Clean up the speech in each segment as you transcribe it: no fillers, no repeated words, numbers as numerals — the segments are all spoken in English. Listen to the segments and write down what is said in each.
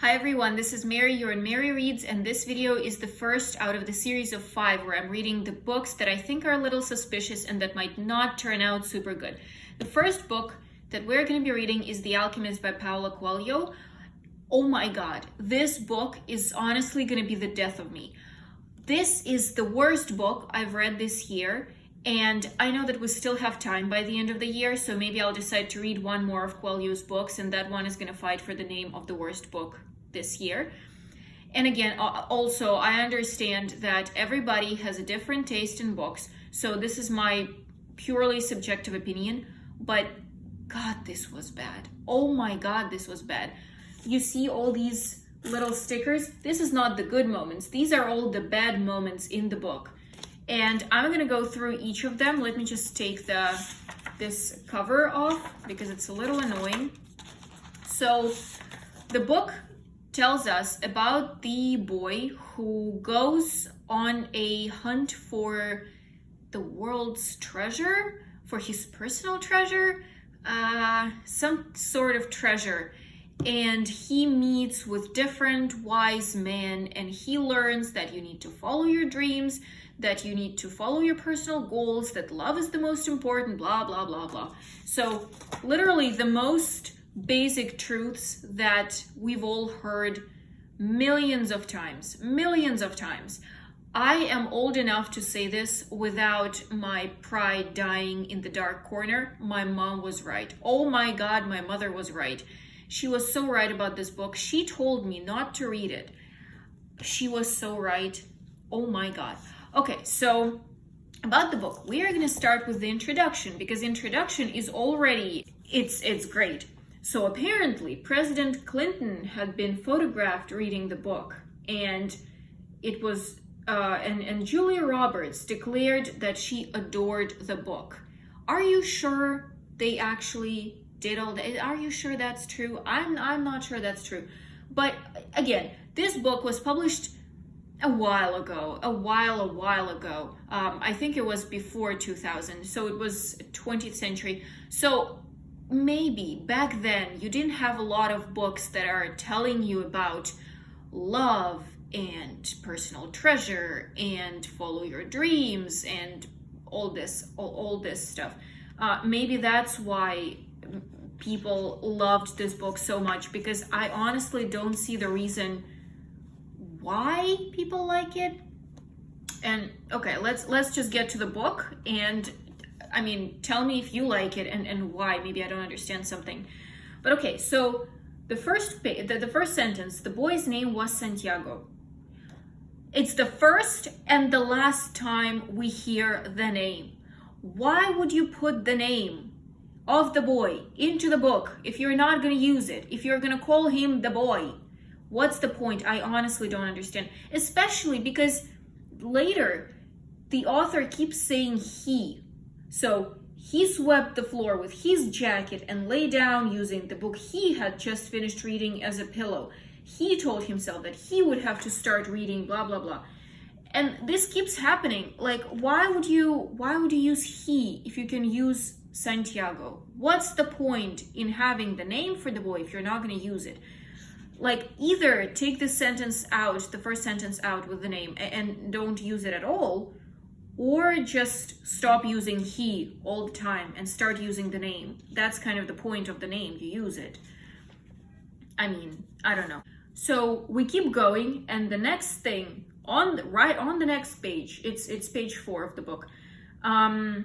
Hi everyone, this is Mary, you're in Mary Reads, and this video is the first out of the series of 5 where I'm reading the books that I think are a little suspicious and that might not turn out super good. The first book that we're going to be reading is The Alchemist by Paolo Coelho. Oh my god, this book is honestly going to be the death of me. This is the worst book I've read this year, and I know that we still have time by the end of the year, so maybe I'll decide to read one more of Coelho's books, and that one is going to fight for the name of the worst book this year. And again, also, I understand that everybody has a different taste in books, so this is my purely subjective opinion, but god, this was bad. Oh my god, this was bad. You see all these little stickers? This is not the good moments. These are all the bad moments in the book. And I'm going to go through each of them. Let me just take this cover off because it's a little annoying. So the book tells us about the boy who goes on a hunt for the world's treasure, for his personal treasure, some sort of treasure. And he meets with different wise men, and he learns that you need to follow your dreams, that you need to follow your personal goals, that love is the most important, blah, blah, blah, blah. So literally the most basic truths that we've all heard millions of times. I am old enough to say this without my pride dying in the dark corner. My mom was right. Oh my god, my mother was right. She was so right about this book. She told me not to read it. She was so right. Oh my god. Okay, so about the book, we are going to start with the introduction, because introduction is already, it's great. So apparently President Clinton had been photographed reading the book, and it was and Julia Roberts declared that she adored the book. Are you sure they actually did all that? Are you sure that's true? I'm not sure that's true. But again, this book was published a while ago. I think it was before 2000, so it was 20th century. So maybe back then you didn't have a lot of books that are telling you about love and personal treasure and follow your dreams and all this stuff. Maybe that's why people loved this book so much, because I honestly don't see the reason why people like it. And okay, let's just get to the book, and I mean, tell me if you like it and why. Maybe I don't understand something. But okay, so the first sentence, the boy's name was Santiago. It's the first and the last time we hear the name. Why would you put the name of the boy into the book if you're not going to use it, if you're going to call him the boy? What's the point? I honestly don't understand, especially because later the author keeps saying he. So he swept the floor with his jacket and lay down using the book he had just finished reading as a pillow. He told himself that he would have to start reading, blah, blah, blah. And this keeps happening. Like, why would you use he if you can use Santiago? What's the point in having the name for the boy if you're not going to use it? Like, either take the sentence out, the first sentence out with the name, and don't use it at all, or just stop using he all the time and start using the name. That's kind of the point of the name, you use it. I mean, I don't know. So we keep going, and the next thing, right on the next page, it's page 4 of the book. The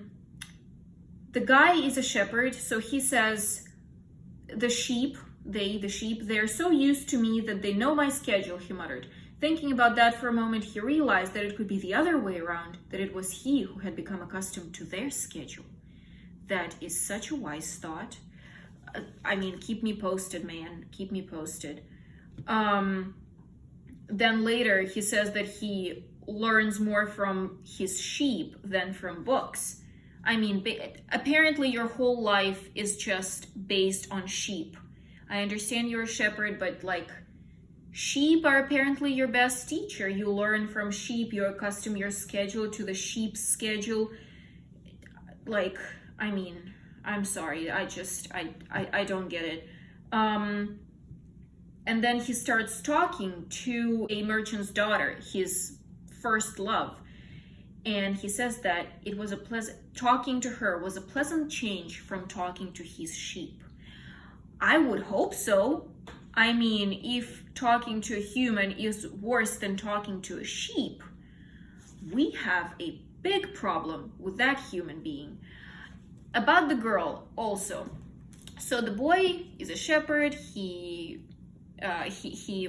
guy is a shepherd, so he says, the sheep, they're so used to me that they know my schedule, he muttered. Thinking about that for a moment, he realized that it could be the other way around, that it was he who had become accustomed to their schedule. That is such a wise thought. I mean, keep me posted, man. Keep me posted. Then later, he says that he learns more from his sheep than from books. I mean, apparently your whole life is just based on sheep. I understand you're a shepherd, but like, sheep are apparently your best teacher. You learn from sheep. You accustom your schedule to the sheep's schedule. Like, I mean, I'm sorry. I don't get it. And then he starts talking to a merchant's daughter, his first love. And he says that it was talking to her was a pleasant change from talking to his sheep. I would hope so. I mean, if talking to a human is worse than talking to a sheep, we have a big problem with that human being. About the girl also. So the boy is a shepherd. He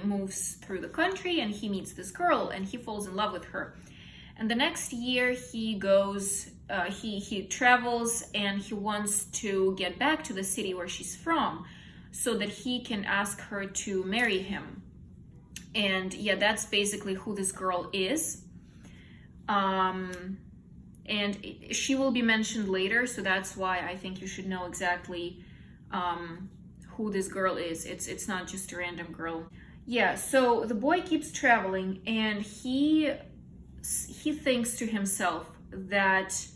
moves through the country and he meets this girl and he falls in love with her. And the next year he goes, he travels and he wants to get back to the city where she's from so that he can ask her to marry him. And yeah, that's basically who this girl is. And she will be mentioned later, so that's why I think you should know exactly who this girl is. It's not just a random girl. Yeah, so the boy keeps traveling and he thinks to himself that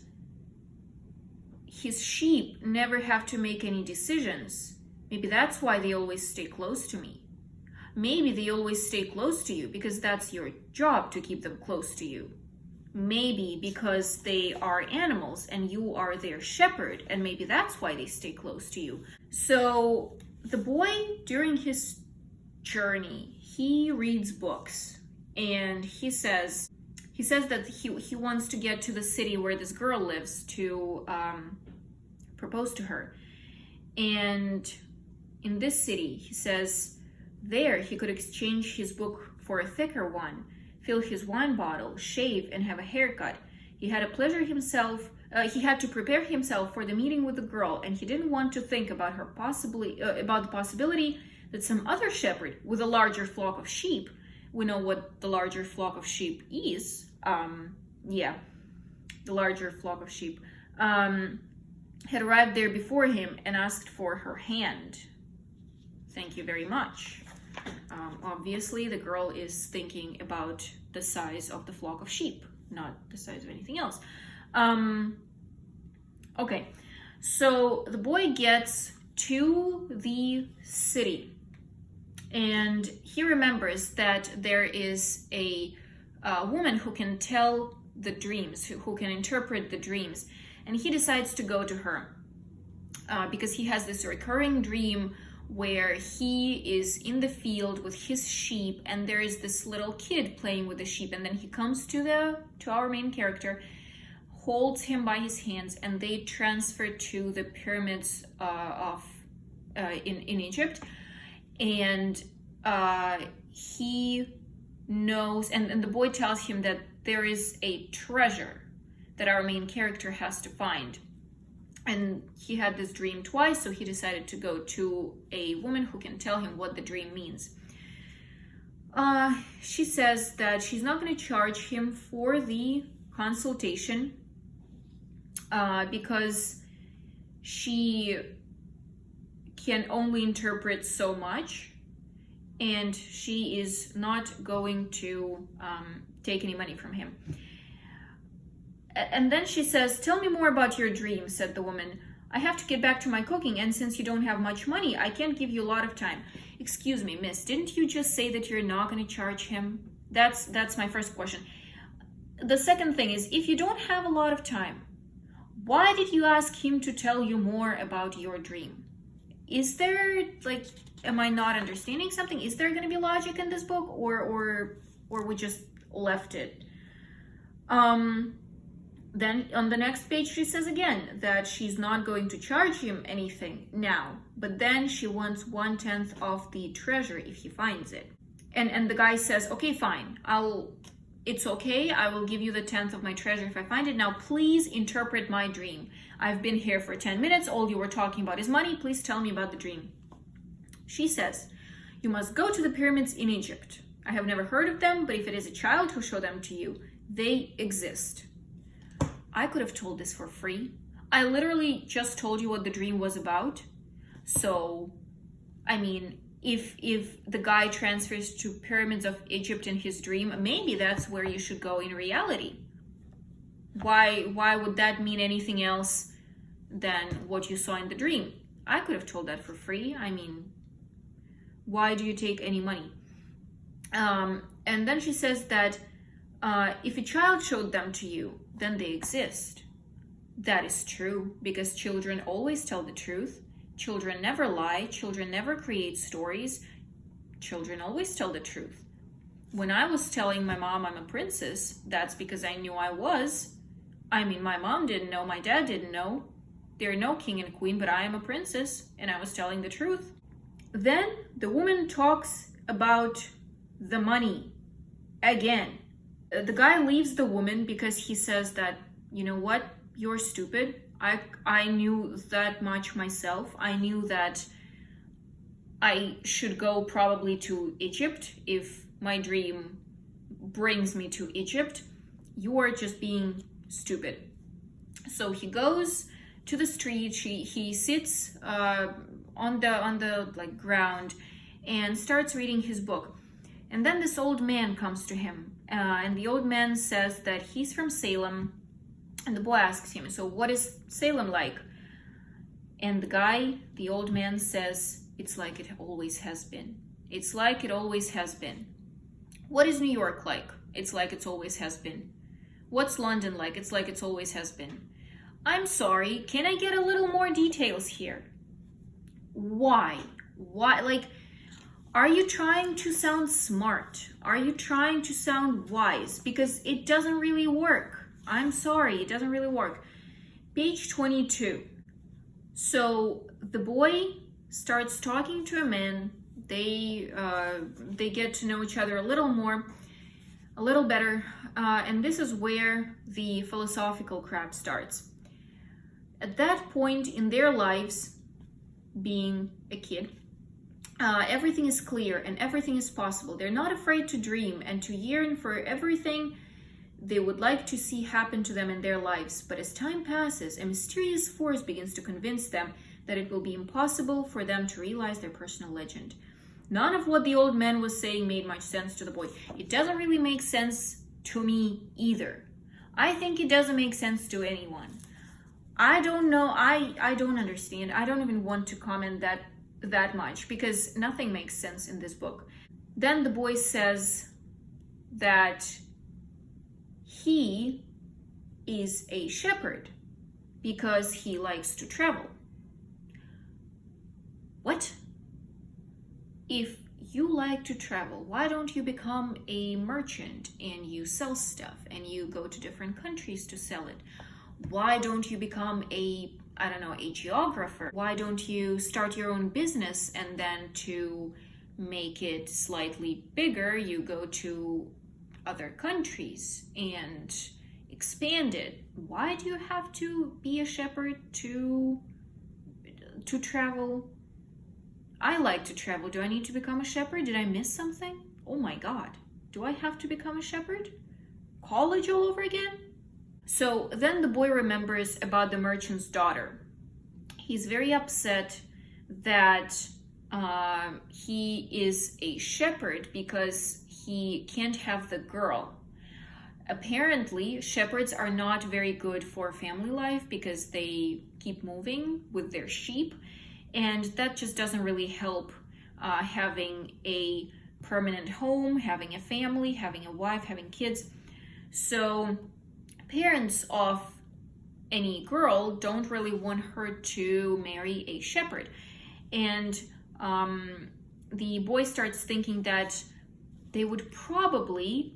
his sheep never have to make any decisions. Maybe that's why they always stay close to me. Maybe they always stay close to you because that's your job to keep them close to you. Maybe because they are animals and you are their shepherd, and maybe that's why they stay close to you. So the boy, during his journey, he reads books, and he says that he wants to get to the city where this girl lives to propose to her. And in this city, he says, there he could exchange his book for a thicker one, fill his wine bottle, shave, and have a haircut. He had to prepare himself for the meeting with the girl, and he didn't want to think about about the possibility that some other shepherd with a larger flock of sheep, we know what the larger flock of sheep is, the larger flock of sheep, had arrived there before him and asked for her hand. Thank you very much. Obviously, the girl is thinking about the size of the flock of sheep, not the size of anything else. Okay, so the boy gets to the city, and he remembers that there is a woman who can tell the dreams, who can interpret the dreams, and he decides to go to her because he has this recurring dream where he is in the field with his sheep and there is this little kid playing with the sheep, and then he comes to our main character, holds him by his hands, and they transfer to the pyramids in Egypt. And he knows, and the boy tells him that there is a treasure that our main character has to find. And he had this dream twice, so he decided to go to a woman who can tell him what the dream means. She says that she's not going to charge him for the consultation because she can only interpret so much, and she is not going to take any money from him. And then she says, "Tell me more about your dream," said the woman. "I have to get back to my cooking, and since you don't have much money, I can't give you a lot of time." Excuse me, miss, didn't you just say that you're not going to charge him? That's my first question. The second thing is, if you don't have a lot of time, why did you ask him to tell you more about your dream? Is there, like, am I not understanding something? Is there going to be logic in this book, or we just left it? Then on the next page, she says again that she's not going to charge him anything now, but then she wants 1/10 of the treasure if he finds it. And the guy says, "Okay, fine, it's okay, I will give you the 1/10 of my treasure if I find it. Now please interpret my dream. I've been here for 10 minutes, all you were talking about is money, please tell me about the dream." She says, "You must go to the pyramids in Egypt. I have never heard of them, but if it is a child who showed them to you, they exist." I could have told this for free. I literally just told you what the dream was about. So, I mean, if the guy transfers to pyramids of Egypt in his dream, maybe that's where you should go in reality. Why would that mean anything else than what you saw in the dream? I could have told that for free. I mean, Why do you take any money? And then she says that if a child showed them to you, then they exist. That is true, because children always tell the truth. Children never lie. Children never create stories. Children always tell the truth. When I was telling my mom I'm a princess, that's because I knew I was. I mean, my mom didn't know, my dad didn't know. There are no king and queen, but I am a princess, and I was telling the truth. Then the woman talks about the money again. The guy leaves the woman because he says that, you know what, you're stupid. I knew that much myself. I knew that I should go probably to Egypt if my dream brings me to Egypt. You are just being stupid. So he goes to the street. He sits on the like ground and starts reading his book. And then this old man comes to him, and the old man says that he's from Salem. And the boy asks him, so what is Salem like? And the old man says, it's like it always has been. It's like it always has been. What is New York like? It's like it's always has been. What's London like? It's like it's always has been. I'm sorry, can I get a little more details here? Why? Like, are you trying to sound smart? Are you trying to sound wise? Because it doesn't really work. I'm sorry, it doesn't really work. Page 22. So the boy starts talking to a man. They get to know each other a little more, a little better, and this is where the philosophical crap starts. At that point in their lives, being a kid, everything is clear and everything is possible. They're not afraid to dream and to yearn for everything they would like to see happen to them in their lives. But as time passes, a mysterious force begins to convince them that it will be impossible for them to realize their personal legend. None of what the old man was saying made much sense to the boy. It doesn't really make sense to me either. I think it doesn't make sense to anyone. I don't know. I don't understand. I don't even want to comment that much because nothing makes sense in this book. Then the boy says that he is a shepherd because he likes to travel. What? If you like to travel, why don't you become a merchant and you sell stuff and you go to different countries to sell it? Why don't you become a geographer? Why don't you start your own business and then to make it slightly bigger, you go to other countries and expand it? Why do you have to be a shepherd to travel? I like to travel. Do I need to become a shepherd? Did I miss something? Oh my God. Do I have to become a shepherd? College all over again? So then the boy remembers about the merchant's daughter. He's very upset that he is a shepherd because he can't have the girl. Apparently, shepherds are not very good for family life because they keep moving with their sheep, and that just doesn't really help having a permanent home, having a family, having a wife, having kids. So parents of any girl don't really want her to marry a shepherd. And the boy starts thinking that they would probably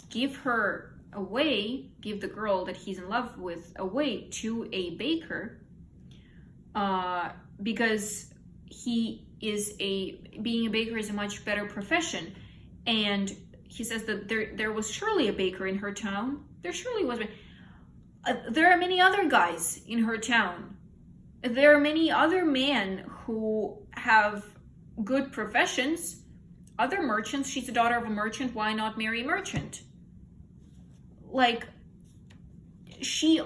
give the girl that he's in love with away to a baker, because being a baker is a much better profession. And he says that there was surely a baker in her town. There surely was. There are many other guys in her town. There are many other men who have good professions. Other merchants. She's the daughter of a merchant. Why not marry a merchant? Like,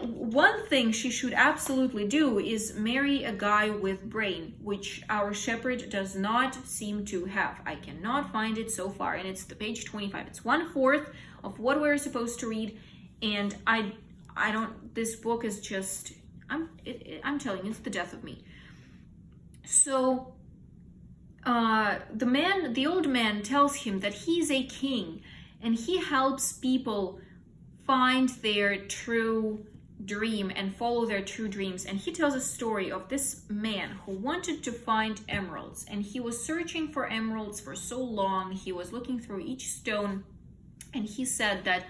one thing she should absolutely do is marry a guy with brain, which our shepherd does not seem to have. I cannot find it so far, and it's the page 25. It's 1/4 of what we're supposed to read, and I don't. This book is just. I'm telling you, it's the death of me. So the old man tells him that he's a king and he helps people find their true dream and follow their true dreams. And he tells a story of this man who wanted to find emeralds, and he was searching for emeralds for so long. He was looking through each stone, and he said that,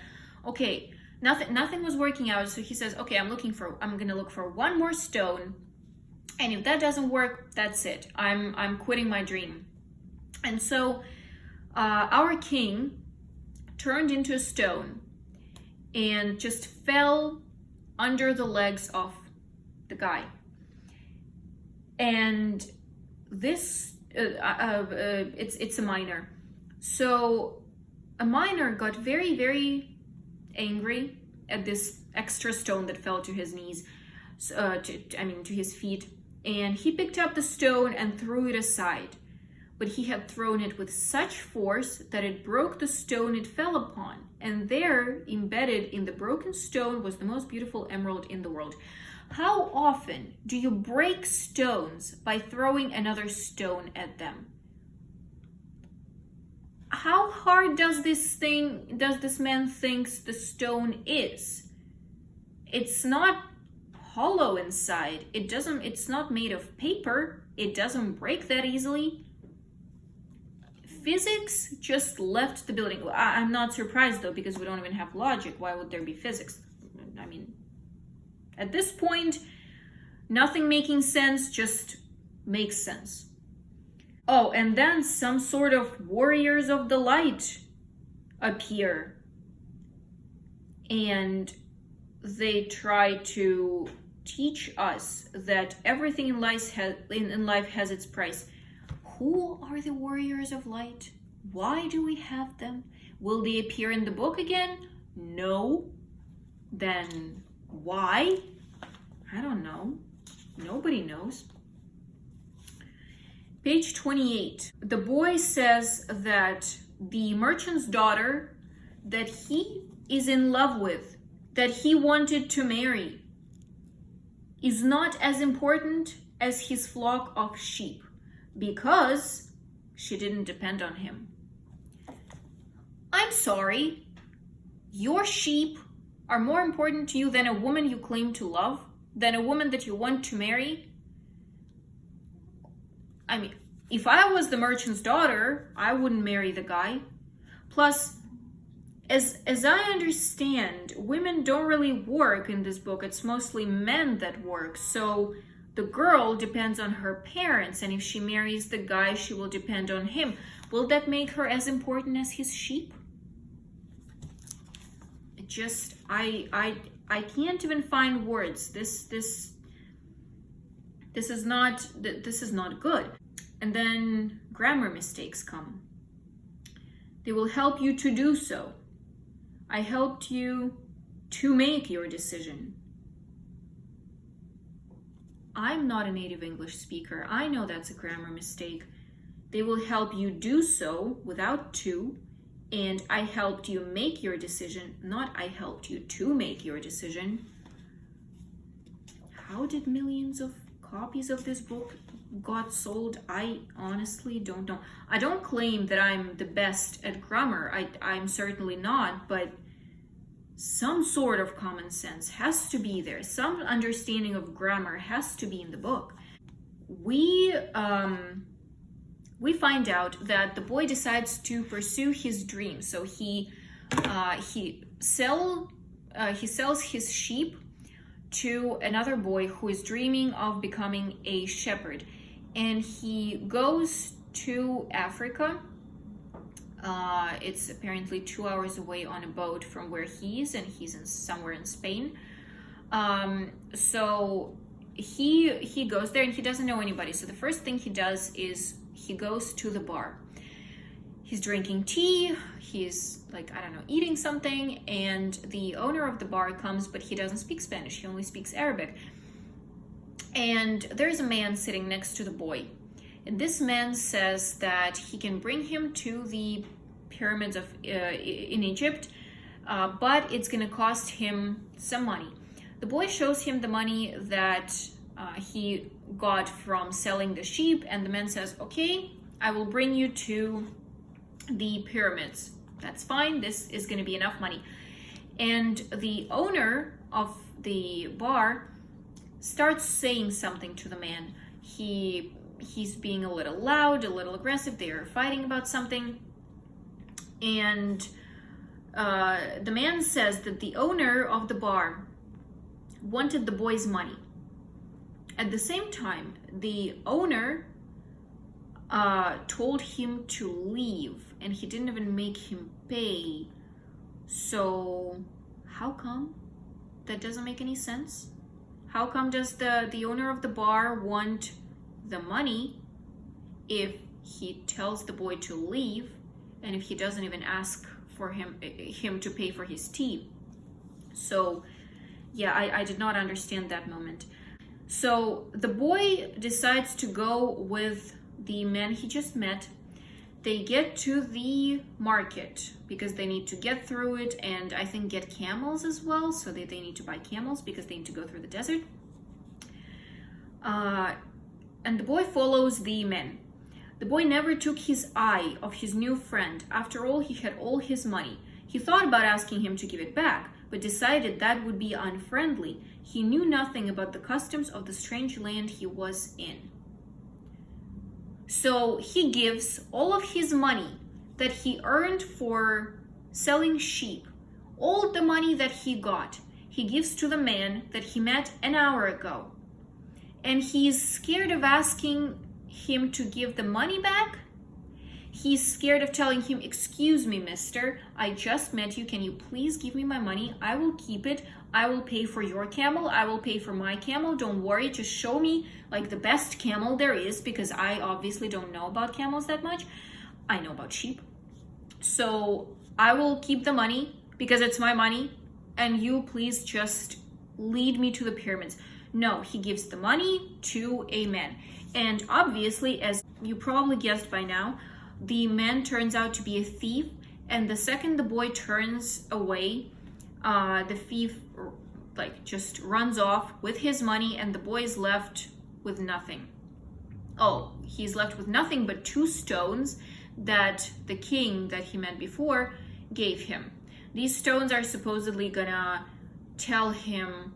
okay, nothing was working out. So he says, okay, I'm gonna look for one more stone, and if that doesn't work, that's it. I'm quitting my dream. And so our king turned into a stone and just fell under the legs of the guy. And this it's a miner. So a miner got very, very angry at this extra stone that fell to his knees, to his feet, and he picked up the stone and threw it aside. But he had thrown it with such force that it broke the stone it fell upon, and there, embedded in the broken stone, was the most beautiful emerald in the world. How often do you break stones by throwing another stone at them? How hard does this man thinks the stone is? It's not hollow inside. It's not made of paper. It doesn't break that easily. Physics just left the building. I'm not surprised though, because we don't even have logic. Why would there be physics? I mean, at this point, nothing making sense just makes sense. Oh, and then some sort of warriors of the light appear, and they try to teach us that everything in life has its price. Who are the warriors of light? Why do we have them? Will they appear in the book again? No. Then why? I don't know. Nobody knows. Page 28. The boy says that the merchant's daughter that he is in love with, that he wanted to marry, is not as important as his flock of sheep, because she didn't depend on him. I'm sorry, your sheep are more important to you than a woman you claim to love, than a woman that you want to marry? I mean, if I was the merchant's daughter, I wouldn't marry the guy. Plus, as I understand, women don't really work in this book. It's mostly men that work. So the girl depends on her parents, and if she marries the guy, she will depend on him. Will that make her as important as his sheep? I can't even find words. This is not good. And then grammar mistakes come. They will help you to do so. I helped you to make your decision. I'm not a native English speaker. I know that's a grammar mistake. They will help you do so without to, and I helped you make your decision, not I helped you to make your decision. How did millions of copies of this book got sold? I honestly don't know. I don't claim that I'm the best at grammar. I'm certainly not, but some sort of common sense has to be there. Some understanding of grammar has to be in the book. We find out that the boy decides to pursue his dream. So he sells his sheep to another boy who is dreaming of becoming a shepherd, and he goes to Africa. It's apparently 2 hours away on a boat from where he is, and he's somewhere in Spain. So he goes there, and he doesn't know anybody. So the first thing he does is he goes to the bar. He's drinking tea, he's eating something, and the owner of the bar comes, but he doesn't speak Spanish, he only speaks Arabic. And there's a man sitting next to the boy. And this man says that he can bring him to the pyramids in Egypt, but it's gonna cost him some money. The boy shows him the money that he got from selling the sheep, and the man says, okay, I will bring you to the pyramids. That's fine. This is going to be enough money. And the owner of the bar starts saying something to the man. He's being a little loud, a little aggressive. They are fighting about something. And the man says that the owner of the bar wanted the boy's money. At the same time, the owner told him to leave, and he didn't even make him pay. So how come? That doesn't make any sense. How come does the owner of the bar want the money if he tells the boy to leave, and if he doesn't even ask for him to pay for his tea? So yeah, I did not understand that moment. So the boy decides to go with the man he just met. They get to the market because they need to get through it, and I think get camels as well, so they need to buy camels because they need to go through the desert. And the boy follows the men. The boy never took his eye off his new friend. After all, he had all his money. He thought about asking him to give it back, but decided that would be unfriendly. He knew nothing about the customs of the strange land he was in. So he gives all of his money that he earned for selling sheep, all the money that he got, he gives to the man that he met an hour ago. And he's scared of asking him to give the money back. He's scared of telling him, "Excuse me, mister, I just met you. Can you please give me my money? I will keep it. I will pay for your camel. I will pay for my camel. Don't worry. Just show me like the best camel there is, because I obviously don't know about camels that much. I know about sheep. So I will keep the money because it's my money. And you please just lead me to the pyramids." No, he gives the money to a man. And obviously, as you probably guessed by now, the man turns out to be a thief. And the second the boy turns away, the thief just runs off with his money, and the boy is left with nothing. Oh, he's left with nothing but 2 stones that the king that he met before gave him. These stones are supposedly gonna tell him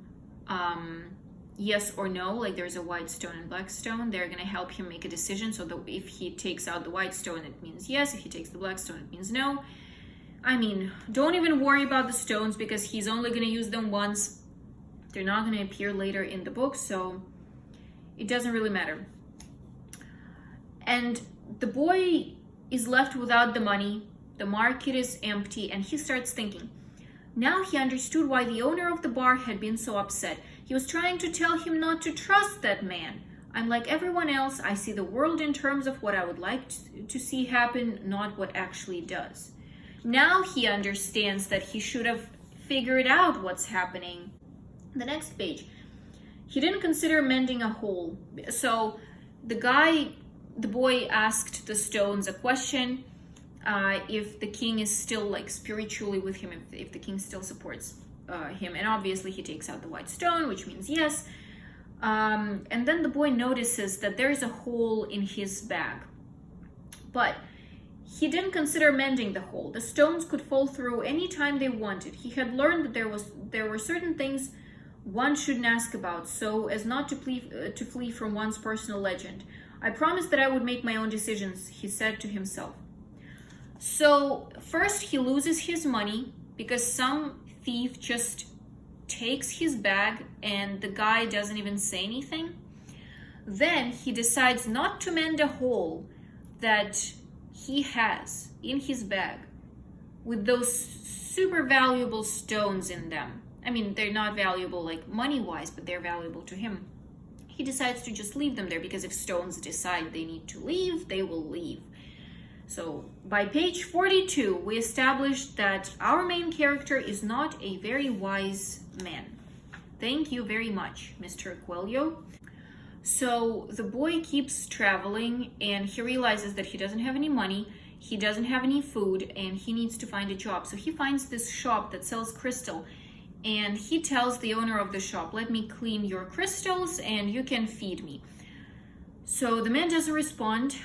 yes or no. Like, there's a white stone and black stone. They're gonna help him make a decision. So that if he takes out the white stone, it means yes. If he takes the black stone, it means no. I mean, don't even worry about the stones, because he's only gonna use them once. They're not gonna appear later in the book, so it doesn't really matter. And the boy is left without the money. The market is empty, and he starts thinking. Now he understood why the owner of the bar had been so upset. He was trying to tell him not to trust that man. I'm like everyone else. I see the world in terms of what I would like to see happen, not what actually does. Now he understands that he should have figured out what's happening. The next page. He didn't consider mending a hole. So the boy asked the stones a question. If the king is still spiritually with him, if the king still supports him. And obviously he takes out the white stone, which means yes. And then the boy notices that there's a hole in his bag. But he didn't consider mending the hole. The stones could fall through any time they wanted. He had learned that there were certain things one shouldn't ask about, so as not to flee from one's personal legend. I promised that I would make my own decisions, he said to himself. So first he loses his money because some thief just takes his bag and the guy doesn't even say anything. Then he decides not to mend a hole that he has in his bag with those super valuable stones in them. I mean, they're not valuable money-wise, but they're valuable to him. He decides to just leave them there, because if stones decide they need to leave, they will leave. So by page 42, we established that our main character is not a very wise man. Thank you very much, Mr. Coelho. So the boy keeps traveling, and he realizes that he doesn't have any money, he doesn't have any food, and he needs to find a job. So he finds this shop that sells crystal, and he tells the owner of the shop, "Let me clean your crystals and you can feed me." So the man doesn't respond.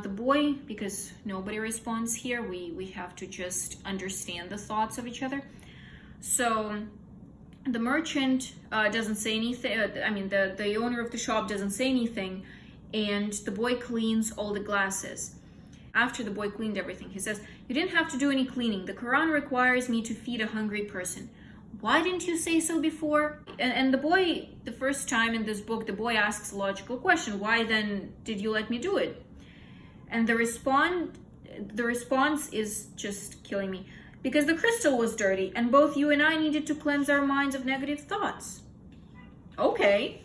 The boy, because nobody responds here, we have to just understand the thoughts of each other. So the merchant doesn't say anything. The owner of the shop doesn't say anything, and the boy cleans all the glasses. After the boy cleaned everything, he says, "You didn't have to do any cleaning. The Quran requires me to feed a hungry person. Why didn't you say so before?" And the boy, the first time in this book, the boy asks a logical question: "Why then did you let me do it?" And the response is just killing me. "Because the crystal was dirty, and both you and I needed to cleanse our minds of negative thoughts." Okay,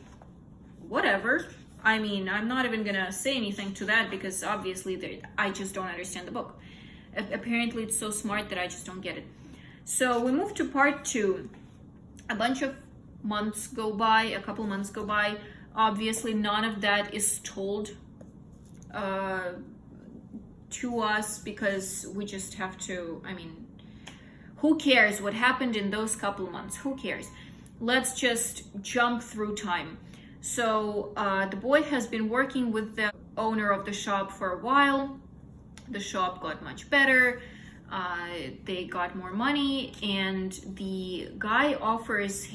whatever. I'm not even gonna say anything to that, because obviously I just don't understand the book. Apparently it's so smart that I just don't get it. So we move to part 2. A couple months go by. Obviously none of that is told to us, because we just have to, who cares what happened in those couple months? Who cares? Let's just jump through time. So the boy has been working with the owner of the shop for a while. The shop got much better. They got more money, and the guy offers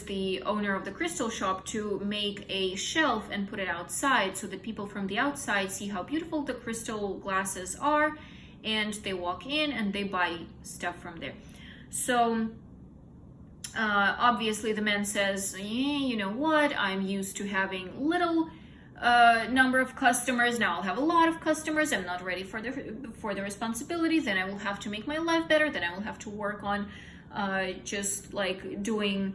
the owner of the crystal shop to make a shelf and put it outside, so that people from the outside see how beautiful the crystal glasses are, and they walk in and they buy stuff from there. So obviously the man says, you know what, I'm used to having little number of customers. Now I'll have a lot of customers. I'm not ready for the responsibility. Then I will have to make my life better. Then I will have to work on just like doing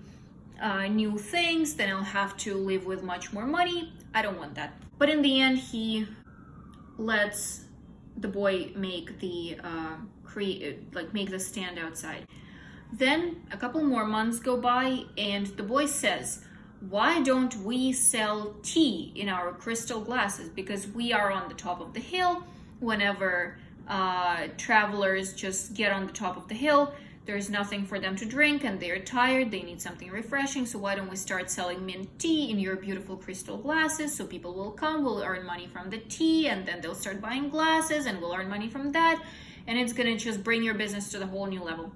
new things. Then I'll have to live with much more money. I don't want that. But in the end, he lets the boy make the make the stand outside. Then a couple more months go by, and the boy says, "Why don't we sell tea in our crystal glasses? Because we are on the top of the hill. Whenever travelers just get on the top of the hill, there's nothing for them to drink, and they're tired. They need something refreshing. So why don't we start selling mint tea in your beautiful crystal glasses? So people will come, we'll earn money from the tea, and then they'll start buying glasses, and we'll earn money from that. And it's gonna just bring your business to the whole new level."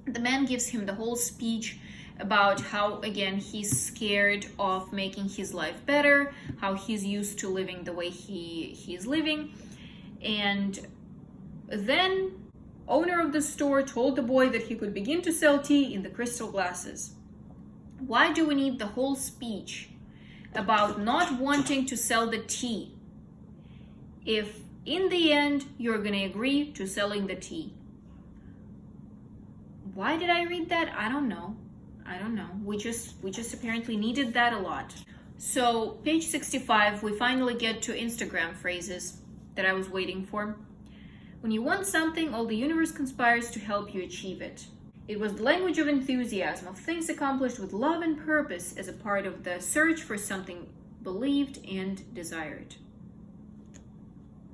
The man gives him the whole speech about how, again, he's scared of making his life better, how he's used to living the way he's living. And then owner of the store told the boy that he could begin to sell tea in the crystal glasses. Why do we need the whole speech about not wanting to sell the tea if in the end you're going to agree to selling the tea? Why did I read that? I don't know. We just apparently needed that a lot. So page 65, we finally get to Instagram phrases that I was waiting for. When you want something, all the universe conspires to help you achieve it. It was the language of enthusiasm, of things accomplished with love and purpose as a part of the search for something believed and desired.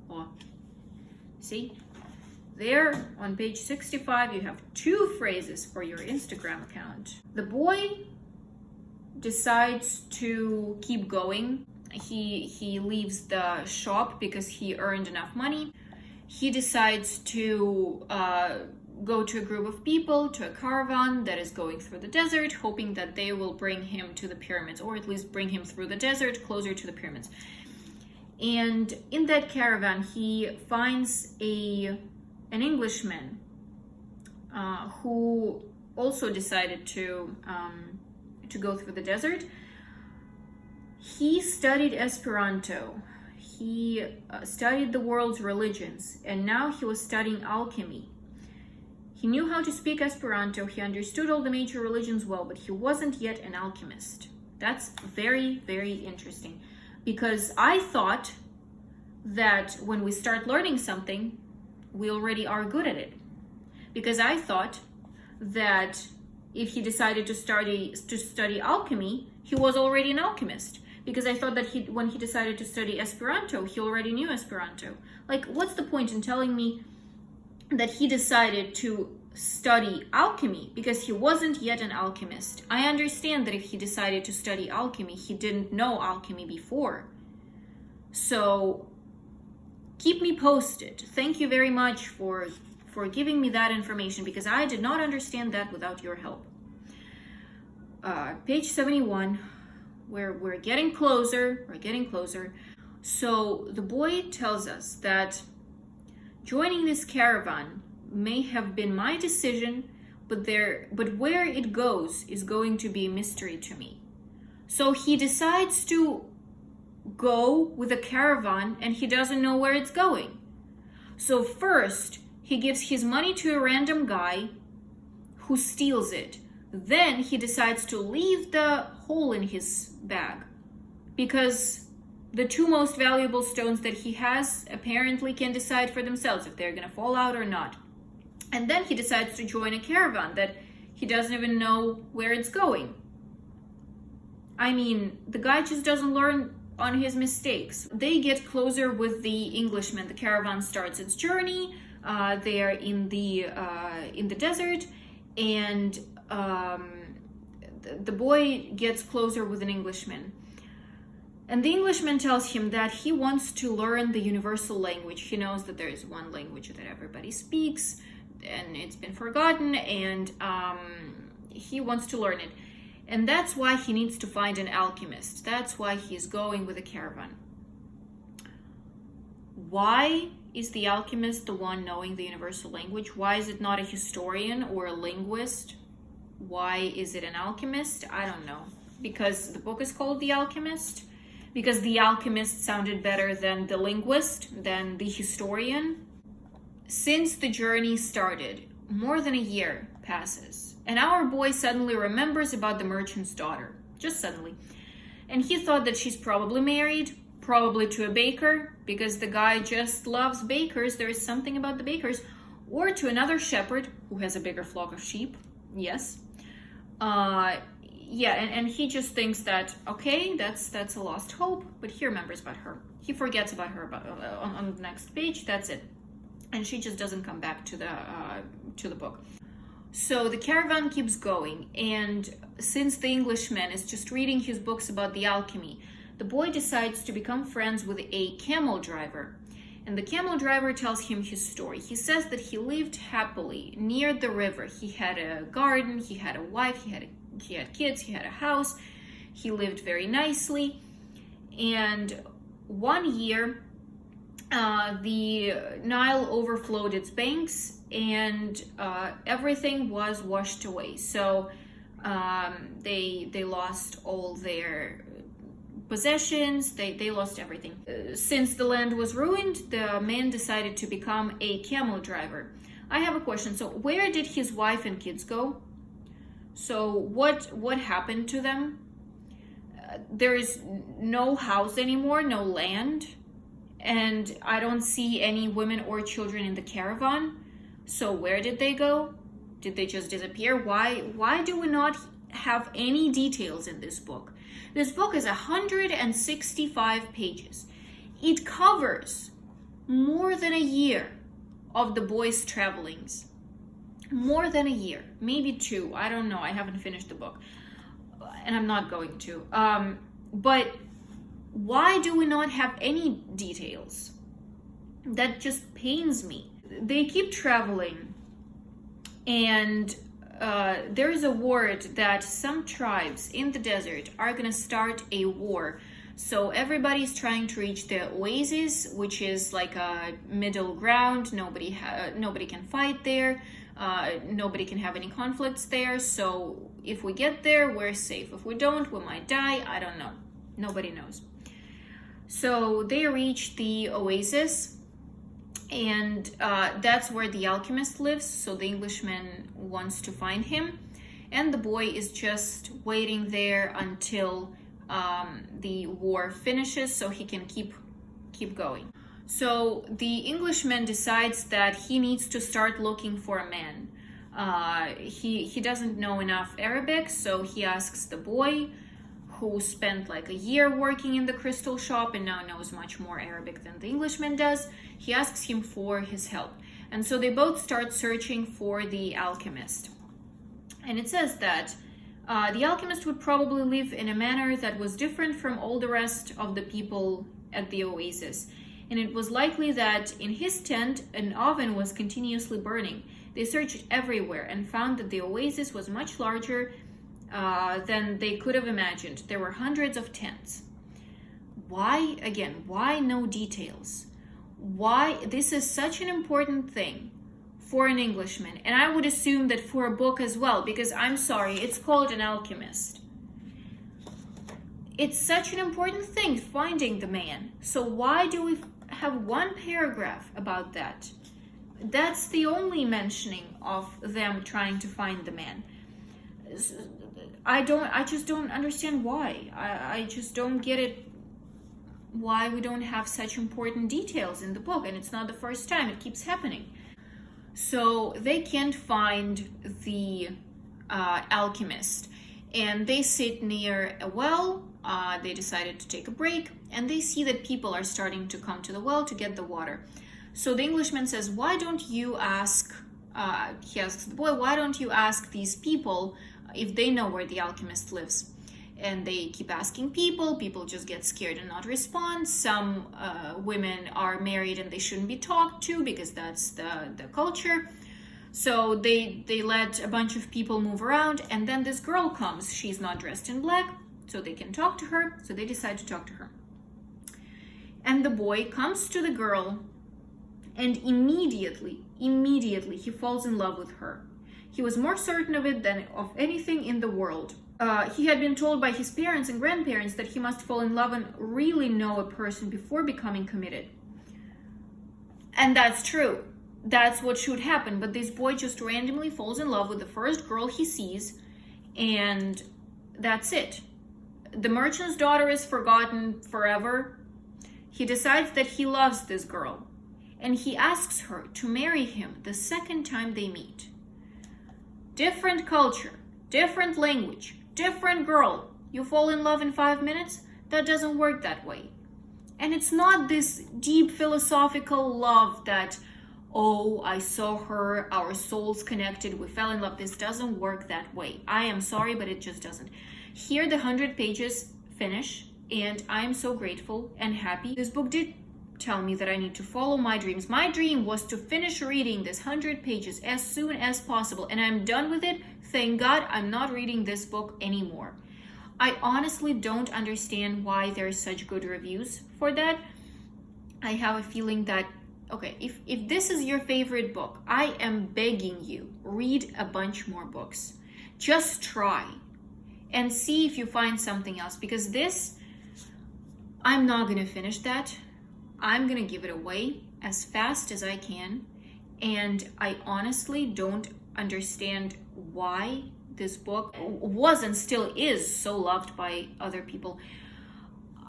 Oh, see? There on page 65, you have 2 phrases for your Instagram account. The boy decides to keep going. He leaves the shop because he earned enough money. He decides to go to a group of people, to a caravan that is going through the desert, hoping that they will bring him to the pyramids, or at least bring him through the desert closer to the pyramids. And in that caravan, he finds an Englishman who also decided to go through the desert. He studied Esperanto. He studied the world's religions, and now he was studying alchemy. He knew how to speak Esperanto. He understood all the major religions well, but he wasn't yet an alchemist. That's very, very interesting, because I thought that when we start learning something, we already are good at it. Because I thought that if he decided to study alchemy, he was already an alchemist. Because I thought that when he decided to study Esperanto, he already knew Esperanto. Like, what's the point in telling me that he decided to study alchemy because he wasn't yet an alchemist? I understand that if he decided to study alchemy, he didn't know alchemy before. So keep me posted. Thank you very much for giving me that information, because I did not understand that without your help. Page 71, we're getting closer. We're getting closer. So the boy tells us that joining this caravan may have been my decision, but where it goes is going to be a mystery to me. So he decides to go with a caravan and he doesn't know where it's going. So first, he gives his money to a random guy who steals it. Then he decides to leave the hole in his bag because the two most valuable stones that he has apparently can decide for themselves if they're going to fall out or not. And then he decides to join a caravan that he doesn't even know where it's going. I mean, the guy just doesn't learn on his mistakes. They get closer with the Englishman. The caravan starts its journey. They are in the desert, and the boy gets closer with an Englishman. And the Englishman tells him that he wants to learn the universal language. He knows that there is one language that everybody speaks, and it's been forgotten, and he wants to learn it. And that's why he needs to find an alchemist. That's why he's going with a caravan. Why is the alchemist the one knowing the universal language? Why is it not a historian or a linguist? Why is it an alchemist? I don't know. Because the book is called The Alchemist? Because the alchemist sounded better than the linguist, than the historian? Since the journey started, more than a year passes, and our boy suddenly remembers about the merchant's daughter, just suddenly. And he thought that she's probably married, probably to a baker, because the guy just loves bakers. There is something about the bakers. Or to another shepherd who has a bigger flock of sheep. Yes. Yeah, and he just thinks that, okay, that's a lost hope, but he remembers about her. He forgets about her on the next page. That's it. And she just doesn't come back to the book. So the caravan keeps going, and since the Englishman is just reading his books about the alchemy, the boy decides to become friends with a camel driver. And the camel driver tells him his story. He says that he lived happily near the river. He had a garden, he had a wife, he had kids, he had a house. He lived very nicely. And one year, the Nile overflowed its banks, and everything was washed away. So they lost all their possessions, they lost everything. Since the land was ruined, the man decided to become a camel driver. I have a question. So where did his wife and kids go? So what happened to them? There is no house anymore, no land, and I don't see any women or children in the caravan. So where did they go? Did they just disappear? Why do we not have any details in this book? This book is 165 pages. It covers more than a year of the boys' travelings. More than a year, maybe 2. I don't know. I haven't finished the book, and I'm not going to. But why do we not have any details? That just pains me. They keep traveling, and there is a word that some tribes in the desert are going to start a war. So everybody's trying to reach the oasis, which is like a middle ground. Nobody can fight there. Nobody can have any conflicts there. So if we get there, we're safe. If we don't, we might die. I don't know. Nobody knows. So they reach the oasis, and that's where the alchemist lives. So the Englishman wants to find him, and the boy is just waiting there until the war finishes so he can keep going. So the Englishman decides that he needs to start looking for a man. He doesn't know enough Arabic, so he asks the boy, who spent like a year working in the crystal shop and now knows much more Arabic than the Englishman does. He asks him for his help. And so they both start searching for the alchemist. And it says that the alchemist would probably live in a manner that was different from all the rest of the people at the oasis, and it was likely that in his tent an oven was continuously burning. They searched everywhere and found that the oasis was much larger than they could have imagined. There were hundreds of tents. Why, again, why no details? Why? This is such an important thing for an Englishman, and I would assume that for a book as well, because I'm sorry, it's called An Alchemist. It's such an important thing, finding the man. So why do we have one paragraph about that? That's the only mentioning of them trying to find the man. I just don't understand why. I just don't get it, why we don't have such important details in the book, and it's not the first time, it keeps happening. So they can't find the alchemist, and they sit near a well. They decided to take a break, and they see that people are starting to come to the well to get the water. So the Englishman says, why don't you ask, he asks the boy, why don't you ask these people if they know where the alchemist lives? And they keep asking people just get scared and not respond. Some women are married and they shouldn't be talked to because that's the culture. So they let a bunch of people move around, and then this girl comes. She's not dressed in black, so they can talk to her. So they decide to talk to her. And the boy comes to the girl, and immediately he falls in love with her. He was more certain of it than of anything in the world. He had been told by his parents and grandparents that he must fall in love and really know a person before becoming committed. And that's true. That's what should happen. But this boy just randomly falls in love with the first girl he sees, and that's it. The merchant's daughter is forgotten forever. He decides that he loves this girl, and he asks her to marry him the second time they meet. Different culture, different language, different girl. You fall in love in 5 minutes? That doesn't work that way. And it's not this deep philosophical love that, oh, I saw her, our souls connected, we fell in love. This doesn't work that way. I am sorry, but it just doesn't. Here the 100 pages finish, and I am so grateful and happy. This book did tell me that I need to follow my dreams. My dream was to finish reading this 100 pages as soon as possible, and I'm done with it. Thank God I'm not reading this book anymore. I honestly don't understand why there's such good reviews for that. I have a feeling that, okay, if this is your favorite book, I am begging you, read a bunch more books. Just try and see if you find something else, because this, I'm not gonna finish that. I'm gonna give it away as fast as I can, and I honestly don't understand why this book was and still is so loved by other people.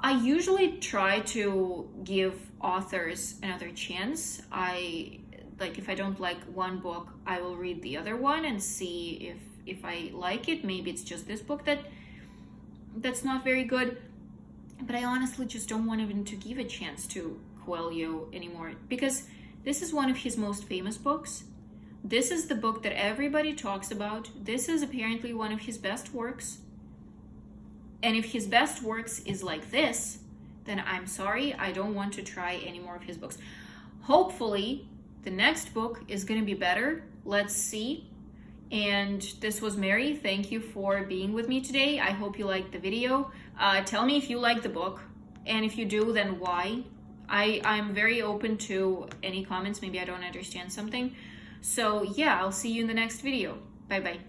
I usually try to give authors another chance. If I don't like one book, I will read the other one and see if I like it. Maybe it's just this book that's not very good. But I honestly just don't want even to give a chance to Coelho anymore, because this is one of his most famous books. This is the book that everybody talks about. This is apparently one of his best works. And if his best works is like this, then I'm sorry, I don't want to try any more of his books. Hopefully, the next book is going to be better. Let's see. And this was Mary. Thank you for being with me today. I hope you liked the video. Tell me if you like the book, and if you do, then why. I'm very open to any comments. Maybe I don't understand something. So yeah, I'll see you in the next video. Bye bye.